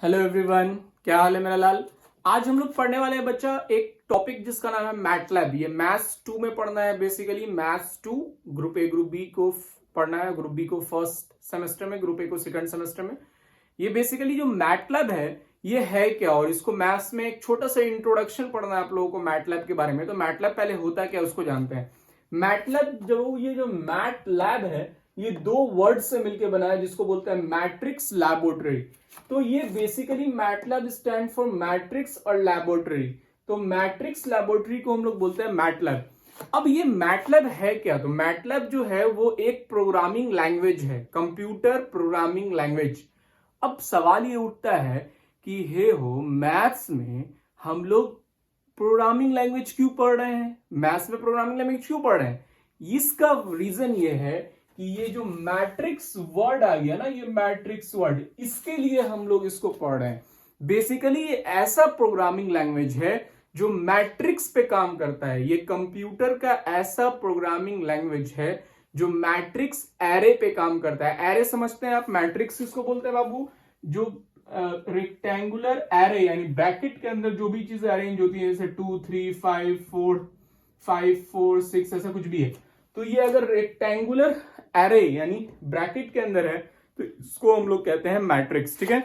Hello everyone, क्या हाल है मेरा लाल। आज हम लोग पढ़ने वाले हैं बच्चा एक टॉपिक जिसका नाम है मैटलैब। ये मैथ्स 2 में पढ़ना है। Basically maths 2 group A group B को पढ़ना है, ग्रुप बी को फर्स्ट सेमेस्टर में, ग्रुप ए को सेकंड सेमेस्टर में। ये बेसिकली जो मैटलैब है ये है क्या, और इसको मैथ्स में एक छोटा सा इंट्रोडक्शन पढ़ना है आप लोगों को मैटलैब के बारे में। तो मैटलैब पहले होता क्या उसको जानते हैं। मैटलैब ये जो मैटलैब है ये दो वर्ड से मिलकर बना है जिसको बोलते हैं मैट्रिक्स लैबोरेटरी। तो ये basically MATLAB stand for matrix और लैबोरेटरी। तो मैट्रिक्स लैबोरेटरी को हम लोग बोलते हैं मैटलैब। अब ये मैटलैब है क्या, तो मैटलैब जो है वो एक प्रोग्रामिंग लैंग्वेज है, कंप्यूटर प्रोग्रामिंग लैंग्वेज। अब सवाल ये उठता है कि हे हो मैथ्स में हम लोग प्रोग्रामिंग लैंग्वेज क्यों पढ़ रहे हैं, मैथ्स में प्रोग्रामिंग लैंग्वेज क्यों पढ़ रहे हैं। इसका रीजन ये है कि ये जो मैट्रिक्स वर्ड आ गया ना, ये मैट्रिक्स वर्ड, इसके लिए हम लोग इसको पढ़ रहे हैं। बेसिकली ये ऐसा प्रोग्रामिंग लैंग्वेज है जो मैट्रिक्स पे काम करता है। ये कंप्यूटर का ऐसा प्रोग्रामिंग लैंग्वेज है जो मैट्रिक्स एरे पे काम करता है। एरे समझते हैं आप, मैट्रिक्स किसको बोलते हैं बाबू, जो रेक्टेंगुलर एरे यानी ब्रैकेट के अंदर जो भी चीजें अरेंज होती है, जैसे 2 3 5 4 6 ऐसा कुछ भी है। तो ये अगर रेक्टेंगुलर एरे यानी ब्रैकेट के अंदर है तो इसको हम लोग कहते हैं मैट्रिक्स। ठीक है,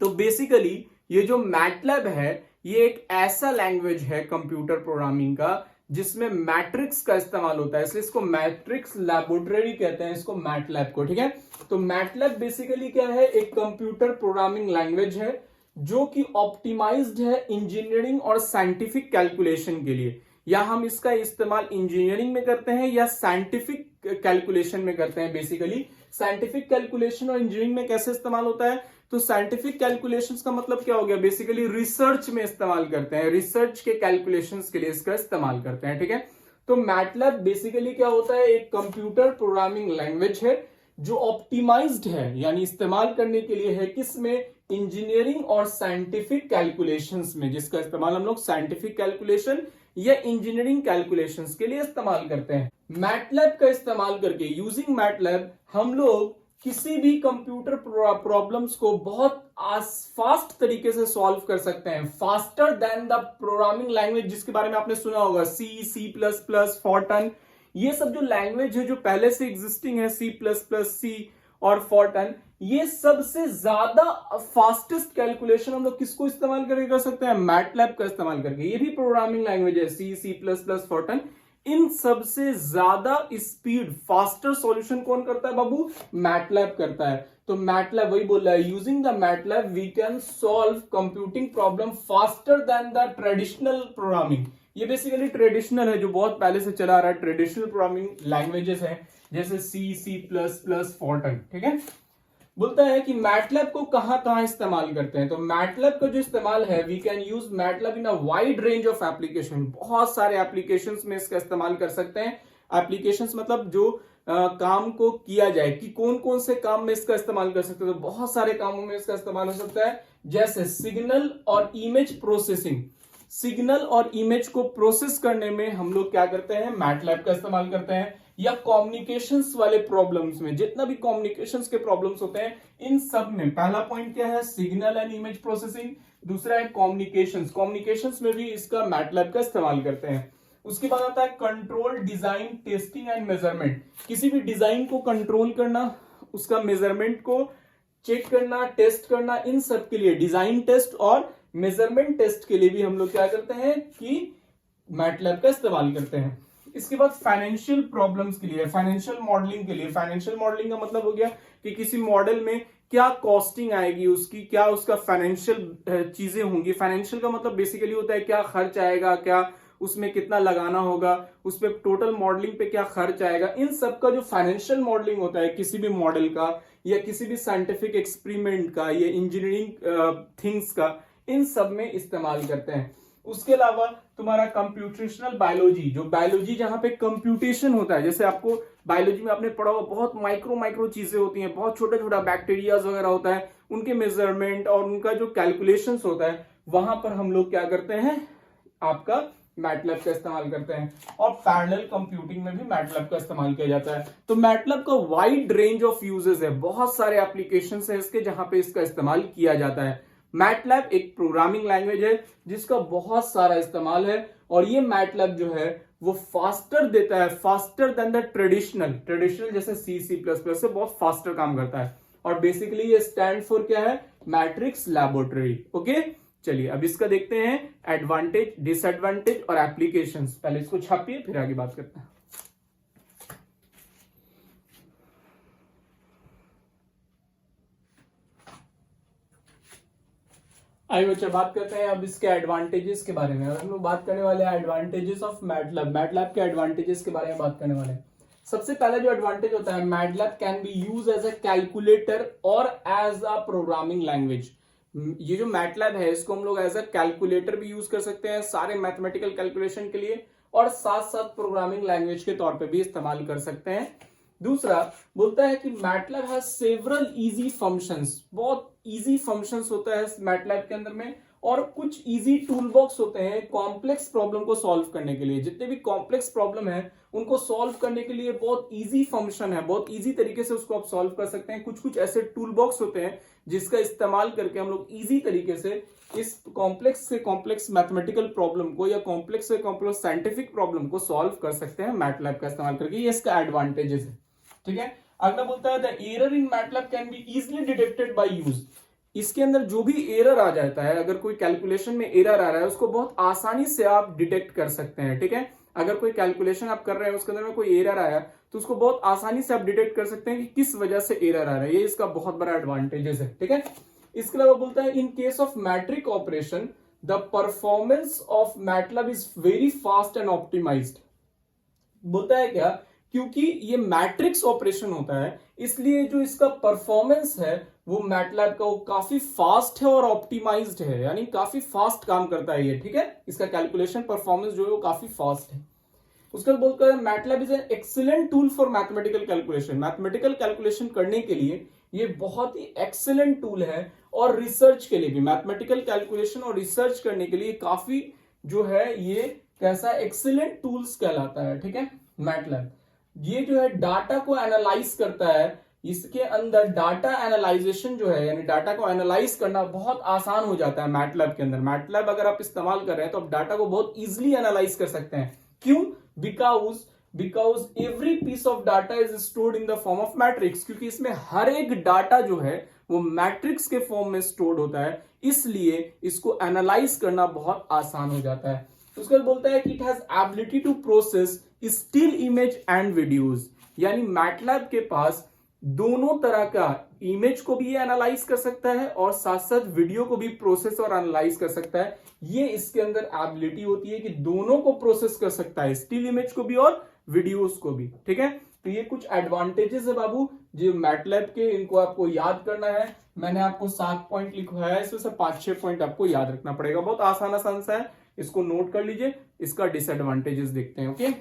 तो बेसिकली ये जो मैटलैब है ये एक ऐसा लैंग्वेज है कंप्यूटर प्रोग्रामिंग का जिसमें मैट्रिक्स का इस्तेमाल होता है, इसलिए इसको मैट्रिक्स लैबोरेटरी कहते हैं, इसको मैटलैब को। ठीक है, तो मैटलैब बेसिकली क्या है, एक कंप्यूटर प्रोग्रामिंग लैंग्वेज है जो कि ऑप्टिमाइज्ड है इंजीनियरिंग और साइंटिफिक कैलकुलेशन के लिए। या हम इसका इस्तेमाल इंजीनियरिंग में करते हैं या साइंटिफिक कैलकुलेशन में करते हैं। बेसिकली साइंटिफिक कैलकुलेशन और इंजीनियरिंग में कैसे इस्तेमाल होता है, तो साइंटिफिक कैलकुलेशंस का मतलब क्या हो गया, बेसिकली रिसर्च में इस्तेमाल करते हैं, रिसर्च के कैलकुलेशंस के लिए इसका इस्तेमाल करते हैं। ठीक है, तो मैटलैब बेसिकली क्या होता है, एक कंप्यूटर प्रोग्रामिंग लैंग्वेज है जो ऑप्टिमाइज्ड है, यानी इस्तेमाल करने के लिए है किसमें, इंजीनियरिंग और साइंटिफिक कैलकुलेशंस में, जिसका इस्तेमाल हम लोग साइंटिफिक कैलकुलेशन या इंजीनियरिंग कैलकुलेशंस के लिए इस्तेमाल करते हैं। मैटलैब का इस्तेमाल करके, यूजिंग मैटलैब, हम लोग किसी भी कंप्यूटर प्रॉब्लम्स को बहुत फास्ट तरीके से सॉल्व कर सकते हैं, faster than the programming language जिसके बारे में आपने सुना होगा, सी प्लस प्लस, फॉर्टन। ये सब जो लैंग्वेज है जो पहले से एग्जिस्टिंग है, सी प्लस प्लस, सी और फॉर्टन, ये सबसे ज्यादा फास्टेस्ट कैलकुलेशन हम लोग किसको इस्तेमाल करके कर सकते हैं, मैटलैब का इस्तेमाल करके। ये भी प्रोग्रामिंग लैंग्वेज है, सी प्लस प्लस, फॉर्टन। इन सबसे ज्यादा स्पीड, फास्टर सॉल्यूशन कौन करता है बाबू, मैटलैब करता है। तो मैटलैब वही बोल रहा है, using the MATLAB we can solve computing problem faster than the traditional programming. ये बेसिकली ट्रेडिशनल है, जो बहुत पहले से चला आ रहा है, ट्रेडिशनल प्रोग्रामिंग लैंग्वेजेस हैं जैसे सी प्लस प्लस, फॉर्टन। ठीक है, बोलता है कि मैटलैब को कहां कहां इस्तेमाल करते हैं। तो मैटलैब का जो इस्तेमाल है, we can use MATLAB in a wide range of application. बहुत सारे एप्लीकेशंस में इसका इस्तेमाल कर सकते हैं। एप्लीकेशंस मतलब जो काम को किया जाए, कि कौन कौन से काम में इसका इस्तेमाल कर सकते हैं, तो बहुत सारे कामों में इसका इस्तेमाल हो सकता है, जैसे सिग्नल और इमेज प्रोसेसिंग। सिग्नल और इमेज को प्रोसेस करने में हम लोग क्या करते हैं, मैटलैब का इस्तेमाल करते हैं। या कम्युनिकेशंस वाले प्रॉब्लम्स में, जितना भी कम्युनिकेशंस के प्रॉब्लम्स होते हैं, इन सब में पहला पॉइंट क्या है, सिग्नल एंड इमेज प्रोसेसिंग। दूसरा है कम्युनिकेशंस, कम्युनिकेशंस में भी इसका मैटलैब का इस्तेमाल करते हैं। उसके बाद आता है control, design, testing and measurement. किसी भी डिजाइन को कंट्रोल करना, उसका मेजरमेंट को चेक करना, टेस्ट करना, इन सब के लिए, डिजाइन टेस्ट और मेजरमेंट टेस्ट के लिए भी हम लोग क्या करते हैं कि मैटलैब का इस्तेमाल करते हैं। इसके बाद फाइनेंशियल प्रॉब्लम्स के लिए, फाइनेंशियल मॉडलिंग के लिए, फाइनेंशियल मॉडलिंग का मतलब हो गया कि किसी मॉडल में क्या कॉस्टिंग आएगी उसकी, क्या उसका फाइनेंशियल चीजें होंगी। फाइनेंशियल का मतलब बेसिकली होता है क्या खर्च आएगा, क्या उसमें कितना लगाना होगा, उस पर टोटल मॉडलिंग पे क्या खर्च आएगा। इन सब का जो फाइनेंशियल मॉडलिंग होता है किसी भी मॉडल का, या किसी भी साइंटिफिक एक्सपेरिमेंट का, या इंजीनियरिंग थिंग्स का, इन सब में इस्तेमाल करते हैं। उसके अलावा तुम्हारा कंप्यूटेशनल बायोलॉजी, जो बायोलॉजी जहां पे कंप्यूटेशन होता है, जैसे आपको बायोलॉजी में आपने पढ़ा हुआ, बहुत माइक्रो चीजें होती हैं, बहुत छोटा छोटा बैक्टीरियाज वगैरह होता है, उनके मेजरमेंट और उनका जो कैलकुलेशंस होता है, वहां पर हम लोग क्या करते हैं, आपका मैटलैब का इस्तेमाल करते हैं, और पैरेलल कंप्यूटिंग में भी मैटलैब का इस्तेमाल किया जाता है। तो मैटलैब का वाइड रेंज ऑफ यूजेस है, बहुत सारे एप्लीकेशन है इसके जहां पे इसका इस्तेमाल किया जाता है। मैटलैब एक प्रोग्रामिंग लैंग्वेज है जिसका बहुत सारा इस्तेमाल है, और ये मैटलैब जो है वो फास्टर देता है, फास्टर देन द ट्रेडिशनल जैसे सी प्लस प्लस से बहुत फास्टर काम करता है। और बेसिकली ये स्टैंड फॉर क्या है, मैट्रिक्स लैबोरेटरी। ओके, चलिए अब इसका देखते हैं एडवांटेज, डिसएडवांटेज और एप्लीकेशंस। पहले इसको छापिए फिर आगे बात करते हैं। आइए बच्चा बात करते हैं अब इसके एडवांटेजेस के बारे में। हम लोग बात करने वाले हैं एडवांटेजेस ऑफ मैटलैब, मैटलैब के एडवांटेजेस के बारे में बात करने वाले हैं। सबसे पहला जो एडवांटेज होता है, MATLAB can be use as a calculator और एज अ प्रोग्रामिंग लैंग्वेज। ये जो मैटलैब है इसको हम लोग एज अ कैलकुलेटर भी यूज कर सकते हैं सारे मैथमेटिकल कैलकुलेशन के लिए, और साथ साथ प्रोग्रामिंग लैंग्वेज के तौर पे भी इस्तेमाल कर सकते हैं। दूसरा बोलता है कि MATLAB has several easy functions, बहुत इजी फंक्शंस होता है मैटलैब के अंदर में, और कुछ इजी टूल बॉक्स होते हैं कॉम्प्लेक्स प्रॉब्लम को सॉल्व करने के लिए। जितने भी कॉम्प्लेक्स प्रॉब्लम है उनको सॉल्व करने के लिए बहुत इजी फंक्शन है, बहुत इजी तरीके से उसको आप सॉल्व कर सकते हैं। कुछ कुछ ऐसे टूल बॉक्स होते हैं जिसका इस्तेमाल करके हम लोग इजी तरीके से इस कॉम्प्लेक्स से कॉम्प्लेक्स मैथमेटिकल प्रॉब्लम को या कॉम्प्लेक्स से कॉम्प्लेक्स साइंटिफिक प्रॉब्लम को सॉल्व कर सकते हैं मैटलैब का इस्तेमाल करके। ये इसका एडवांटेजेस है, ठीक है। अगला बोलता है the error in MATLAB can be easily detected by use. इसके अंदर जो भी एरर आ जाता है, अगर कोई कैलकुलेशन में एरर आ रहा है उसको बहुत आसानी से आप डिटेक्ट कर सकते हैं, ठीक है। अगर कोई कैलकुलेशन आप कर रहे हैं उसके अंदर में कोई एरर आया तो उसको बहुत आसानी से आप डिटेक्ट कर सकते हैं कि किस वजह से एरर आ रहा है। ये इसका बहुत बड़ा एडवांटेजेस है, ठीक है। इसके अलावा बोलता है in case of matrix operation the performance of MATLAB is very fast and optimised. बोलता है क्या, क्योंकि ये मैट्रिक्स ऑपरेशन होता है इसलिए जो इसका परफॉर्मेंस है वो मैटलैब का वो काफी फास्ट है और ऑप्टिमाइज्ड है, यानी काफी फास्ट काम करता है ये, ठीक है। इसका कैलकुलेशन परफॉर्मेंस जो है वो काफी फास्ट है। उसके बाद बोलता है MATLAB is an excellent tool for mathematical calculation. Mathematical calculation करने के लिए ये बहुत ही एक्सीलेंट टूल है, और रिसर्च के लिए भी, मैथमेटिकल कैलकुलेशन और रिसर्च करने के लिए काफी जो है ये कैसा एक्सीलेंट टूल्स कहलाता है, ठीक है। मैटलैब ये जो है डाटा को एनालाइज करता है, इसके अंदर डाटा एनालाइजेशन जो है यानी डाटा को एनालाइज करना बहुत आसान हो जाता है मैटलैब के अंदर। मैटलैब अगर आप इस्तेमाल कर रहे हैं तो आप डाटा को बहुत इजीली एनालाइज कर सकते हैं। क्यों? Because every piece of data is stored in the form of matrix, क्योंकि इसमें हर एक डाटा जो है वो मैट्रिक्स के फॉर्म में स्टोर्ड होता है, इसलिए इसको एनालाइज करना बहुत आसान हो जाता है। उसके बाद बोलता है कि it has ability to process still image and videos, यानी मैटलैब के पास दोनों तरह का इमेज को भी एनालाइज कर सकता है और साथ साथ वीडियो को भी प्रोसेस और एनालाइज कर सकता है। ये इसके अंदर एबिलिटी होती है कि दोनों को प्रोसेस कर सकता है, स्टिल इमेज को भी और वीडियोस को भी, ठीक है। तो ये कुछ एडवांटेजेस है बाबू जो मैटलैब के, इनको आपको याद करना है। मैंने आपको 7 पॉइंट लिखवाया है, इसमें से 5-6 पॉइंट आपको याद रखना पड़ेगा। बहुत आसान आसान सा है, इसको नोट कर लीजिए। इसका डिसएडवांटेजेस देखते हैं, ओके।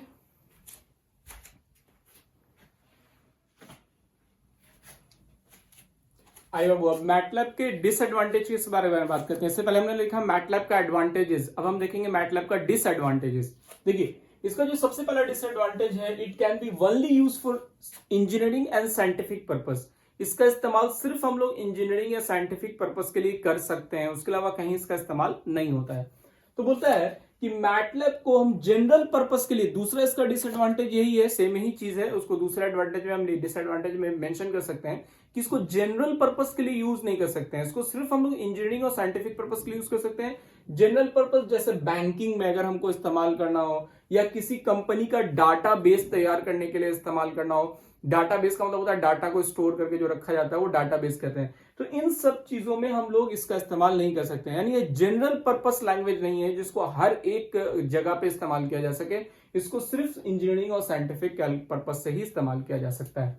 आइए अब मैटलैब के डिसएडवांटेज के बारे में बात करते हैं। इससे पहले हमने लिखा मैटलैब का एडवांटेजेस, अब हम देखेंगे मैटलैब का डिसएडवांटेजेस। देखिए इसका जो सबसे पहला डिसएडवांटेज है, it can be only used for engineering and scientific purpose. इसका इस्तेमाल सिर्फ हम लोग इंजीनियरिंग या साइंटिफिक पर्पस के लिए कर सकते हैं, उसके अलावा कहीं इसका इस्तेमाल नहीं होता है। तो बोलता है कि मैटलैब को हम जनरल पर्पस के लिए, दूसरा इसका डिसएडवांटेज यही है, सेम ही चीज है, उसको दूसरा एडवांटेज में हम डिसएडवांटेज में मेंशन कर सकते हैं कि इसको जनरल पर्पस के लिए यूज नहीं कर सकते हैं, इसको सिर्फ हम लोग इंजीनियरिंग और साइंटिफिक पर्पस के लिए यूज कर सकते हैं। जनरल पर्पस जैसे बैंकिंग में अगर हमको इस्तेमाल करना हो, या किसी कंपनी का डाटा बेस तैयार करने के लिए इस्तेमाल करना हो। डाटा बेस का मतलब होता है डाटा को स्टोर करके जो रखा जाता है वो डाटा बेस कहते हैं। तो इन सब चीजों में हम लोग इसका इस्तेमाल नहीं कर सकते, यानी ये जनरल पर्पस लैंग्वेज नहीं है जिसको हर एक जगह पे इस्तेमाल किया जा सके। इसको सिर्फ इंजीनियरिंग और साइंटिफिक पर्पस से ही इस्तेमाल किया जा सकता है।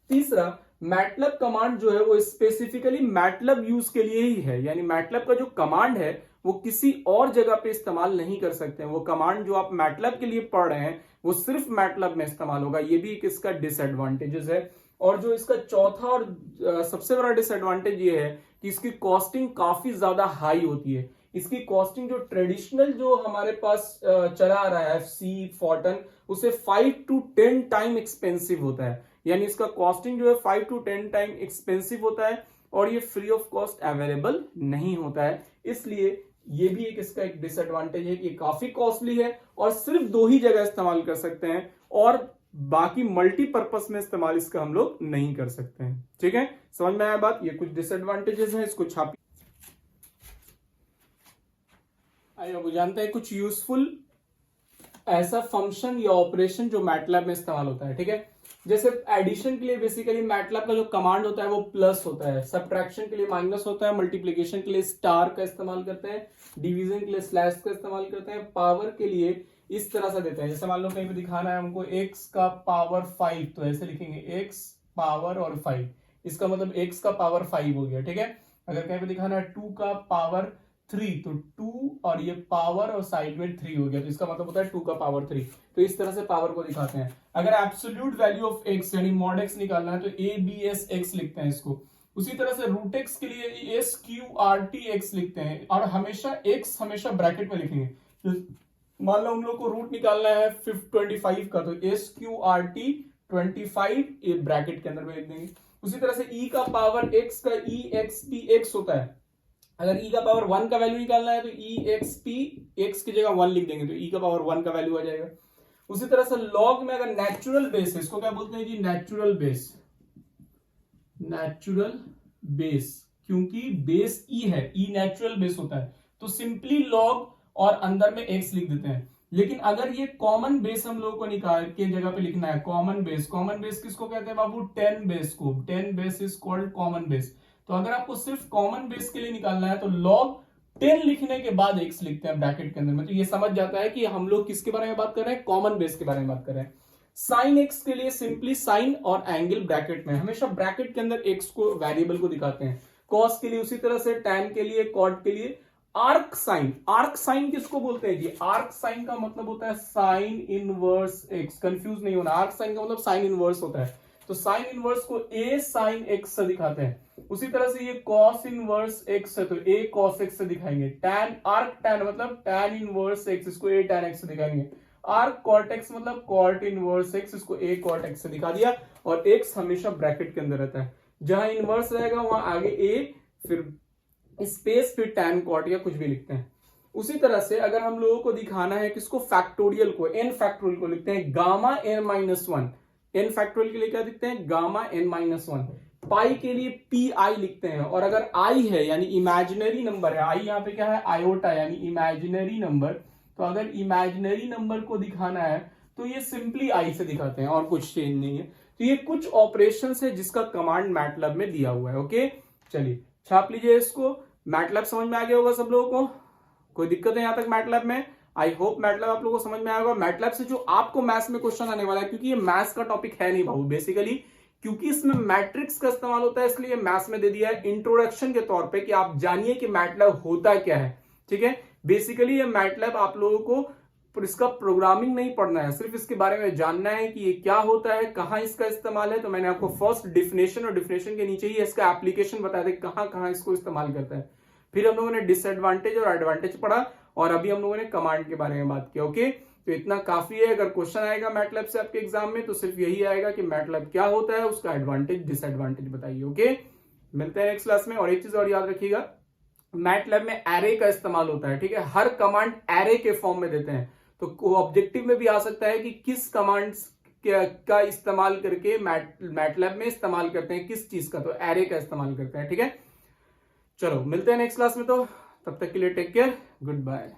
तीसरा, मैटलैब कमांड जो है वो स्पेसिफिकली मैटलैब यूज के लिए ही है, यानी मैटलैब का जो कमांड है वो किसी और जगह पे इस्तेमाल नहीं कर सकते हैं। वो कमांड जो आप मैटलैब के लिए पढ़ रहे हैं वो सिर्फ मैटलैब में इस्तेमाल होगा। ये भी एक इसका डिसएडवांटेजेस है। और जो इसका चौथा और सबसे बड़ा डिसएडवांटेज ये है कि इसकी कॉस्टिंग काफी ज्यादा हाई होती है। इसकी कॉस्टिंग जो ट्रेडिशनल जो हमारे पास चला आ रहा है एफसी फॉर्टन, उसे 5 to 10 टाइम एक्सपेंसिव होता है। यानी इसका कॉस्टिंग जो है 5 to 10 टाइम एक्सपेंसिव होता है और ये फ्री ऑफ कॉस्ट अवेलेबल नहीं होता है। इसलिए ये भी एक इसका एक डिसएडवांटेज है कि ये काफी कॉस्टली है और सिर्फ 2 ही जगह इस्तेमाल कर सकते हैं और बाकी मल्टीपर्पज में इस्तेमाल इसका हम लोग नहीं कर सकते हैं। ठीक है, समझ में आया बात? ये कुछ डिसएडवांटेजेस हैं, इसको छापी। आइए अब जानते हैं कुछ यूजफुल ऐसा फंक्शन या ऑपरेशन जो मैटलैब में इस्तेमाल होता है। ठीक है, जैसे एडिशन के लिए बेसिकली मैटलैब का जो कमांड होता है वो प्लस होता है, सब्ट्रैक्शन के लिए माइनस होता है, मल्टीप्लिकेशन के लिए स्टार का इस्तेमाल करते हैं, डिवीजन के लिए स्लैश का इस्तेमाल करते हैं, पावर के लिए इस तरह से देते हैं। जैसे मान लो कहीं पे दिखाना है हमको x का पावर 5, तो ऐसे लिखेंगे x पावर और 5, इसका मतलब x का पावर 5 हो गया। ठीक है, अगर कहीं पे दिखाना है 2 का पावर 3, तो 2 और ये पावर और साइड में 3 हो गया, तो इसका मतलब होता है 2 का पावर 3। तो इस तरह से पावर को दिखाते हैं। अगर एब्सोल्यूट वैल्यू ऑफ x यानी मॉड x निकालना है तो abs(x) लिखते हैं इसको। उसी तरह से रूट x के लिए sqrt(x) लिखते हैं और हमेशा x हमेशा ब्रैकेट में लिखेंगे। तो मान लो हम लोग को रूट निकालना है 25 का, तो sqrt25 ये ब्रैकेट के अंदर में लिख देंगे। उसी तरह से e का पावर x का exp(x) होता है। अगर e का पावर 1 का वैल्यू निकालना है तो exp x की जगह 1 लिख देंगे, तो e का पावर 1 का वैल्यू आ जाएगा। उसी तरह से लॉग में अगर नेचुरल बेस है, इसको क्या बोलते हैं जी? Natural base. नेचुरल बेस, क्योंकि बेस e है, e नेचुरल बेस होता है, तो सिंपली लॉग और अंदर में x लिख देते हैं। लेकिन अगर ये कॉमन बेस हम लोगों को निकाल के जगह पे लिखना है, कॉमन बेस, कॉमन बेस किसको कहते हैं बाबू? 10 बेस को। 10 base is called common base. तो अगर आपको सिर्फ कॉमन बेस के लिए निकालना है तो लॉग 10 लिखने के बाद x लिखते हैं ब्रैकेट के अंदर में, तो ये समझ जाता है कि हम लोग किसके बारे में बात कर रहे हैं? कॉमन बेस के बारे में बात कर रहे हैं। साइन x के लिए सिंपली साइन और एंगल ब्रैकेट में, हमेशा ब्रैकेट के अंदर x को वेरिएबल को दिखाते हैं। कॉस के लिए उसी तरह से, टैन के लिए, कॉट के लिए। आर्क साइन, आर्क साइन किसको बोलते हैं जी? आर्क साइन का मतलब होता है साइन इनवर्स x। कंफ्यूज नहीं होना, आर्क साइन का मतलब साइन इनवर्स होता है। तो साइन इनवर्स को a साइन x से दिखाते हैं। उसी तरह से ये कॉस इनवर्स x है तो a cos x से दिखाएंगे। टैन, आर्क टैन मतलब टैन इनवर्स x, इसको a टैन x से दिखाएंगे। आर्क कॉट x मतलब कॉट इनवर्स x, इसको a कॉट x से दिखा दिया। और x हमेशा ब्रैकेट के अंदर रहता है, जहां इनवर्स रहेगा वहां आगे a, फिर स्पेस, फिर टैन कॉट या कुछ भी लिखते हैं। उसी तरह से अगर हम लोगों को दिखाना है किसको? फैक्टोरियल को, n फैक्टोरियल को लिखते हैं गामा n-1। n फैक्टोरियल के लिए क्या लिखते हैं? Gamma n-1। पाई के लिए pi लिखते हैं। और अगर i है यानी इमेजिनरी नंबर है, i यहाँ पे क्या है? आयोटा यानी इमेजिनरी नंबर। तो अगर इमेजिनरी नंबर को दिखाना है तो ये सिंपली i से दिखाते हैं और कुछ चेंज नहीं है। तो ये कुछ ऑपरेशन है जिसका कमांड मैटलैब में दिया हुआ है। ओके, चलिए छाप लीजिए इसको। मैटलैब समझ में आ गया होगा सब लोगों को? कोई दिक्कत है यहां तक मैटलैब में? आई होप मैटलैब आप लोगों को समझ में आएगा। मैटलैब से जो आपको मैथ्स में क्वेश्चन आने वाला है, क्योंकि ये मैथ्स का टॉपिक है नहीं बाबू बेसिकली, क्योंकि इसमें मैट्रिक्स का इस्तेमाल होता है, इसलिए मैथ्स में दे दिया है इंट्रोडक्शन के तौर पे कि आप जानिए कि मैटलैब होता क्या है। ठीक है, बेसिकली ये मैटलैब आप लोगों को इसका प्रोग्रामिंग नहीं पढ़ना है, सिर्फ इसके बारे में जानना है कि ये क्या होता है, कहां इसका इस्तेमाल है। तो मैंने आपको फर्स्ट डिफिनेशन और डिफिनेशन के नीचे ही इसका एप्लीकेशन बता दे कहां कहां इसको इस्तेमाल करता है। फिर हम लोगों ने डिसएडवांटेज और एडवांटेज पढ़ा और अभी हम लोगों ने कमांड के बारे में बात की। ओके, तो इतना काफी है। अगर क्वेश्चन आएगा मैटलैब से आपके एग्जाम में तो सिर्फ यही आएगा कि मैटलैब क्या होता है, उसका एडवांटेज डिसएडवांटेज बताइए। ओके, मिलते हैं नेक्स्ट क्लास में। और एक चीज और याद रखिएगा, मैटलैब में एरे का इस्तेमाल होता है। ठीक है, हर कमांड एरे के फॉर्म में देते हैं। तो ऑब्जेक्टिव में भी आ सकता है कि किस कमांड्स का इस्तेमाल करके मैटलैब में इस्तेमाल करते हैं, किस चीज का, तो एरे का इस्तेमाल करते हैं। ठीक है, चलो मिलते हैं नेक्स्ट क्लास में। तो तब तक के लिए टेक केयर, गुड बाय।